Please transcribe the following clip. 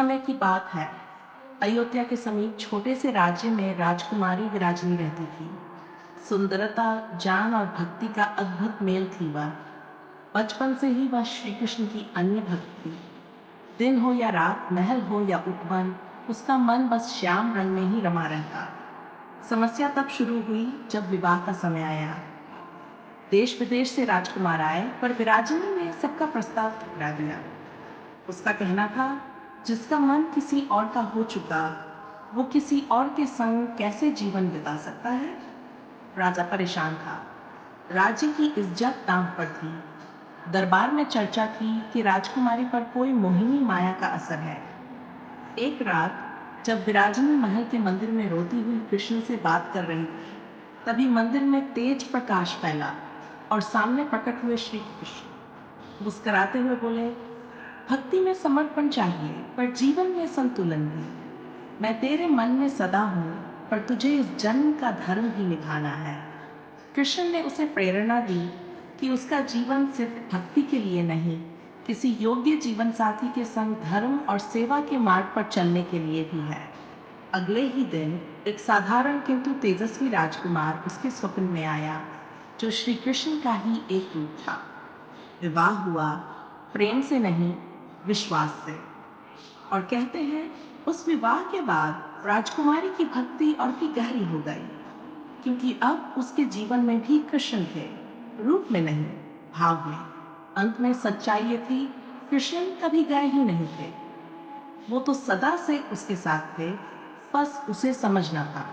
समय की बात है। अयोध्या के समीप छोटे से राज्य में राजकुमारी विराजनी रहती थी। सुंदरता, ज्ञान और भक्ति का अद्भुत मेल थी वह। बचपन से ही वह श्री कृष्ण की अन्य भक्त थी। दिन हो या रात, महल हो या उपवन, उसका मन बस श्याम रंग में ही रमा रहता। समस्या तब शुरू हुई जब विवाह का समय आया। देश विदेश से राजकुमार आए, पर विराजिनी ने सबका प्रस्ताव ठुकरा दिया। उसका कहना था, जिसका मन किसी और का हो चुका, वो किसी और के संग कैसे जीवन बिता सकता है। राजा परेशान था। राज्य की इज्जत दांव पर थी। दरबार में चर्चा थी कि राजकुमारी पर कोई मोहिनी माया का असर है। एक रात जब विराजिनी महल के मंदिर में रोती हुई कृष्ण से बात कर रही थी, तभी मंदिर में तेज प्रकाश फैला और सामने प्रकट हुए श्री कृष्ण मुस्कुराते हुए बोले, भक्ति में समर्पण चाहिए, पर जीवन में संतुलन भी। मैं तेरे मन में सदा हूँ, पर तुझे इस जन्म का धर्म भी निभाना है। कृष्ण ने उसे प्रेरणा दी कि उसका जीवन सिर्फ भक्ति के लिए नहीं, किसी योग्य जीवन साथी के संग धर्म और सेवा के मार्ग पर चलने के लिए भी है। अगले ही दिन एक साधारण किंतु तेजस्वी राजकुमार उसके स्वप्न में आया, जो श्री कृष्ण का ही एक रूप था। विवाह हुआ, प्रेम से नहीं, विश्वास से। और कहते हैं, उस विवाह के बाद राजकुमारी की भक्ति और भी गहरी हो गई, क्योंकि अब उसके जीवन में भी कृष्ण थे, रूप में नहीं, भाव में। अंत में सच्चाई ये थी, कृष्ण कभी गए ही नहीं थे। वो तो सदा से उसके साथ थे, बस उसे समझना था।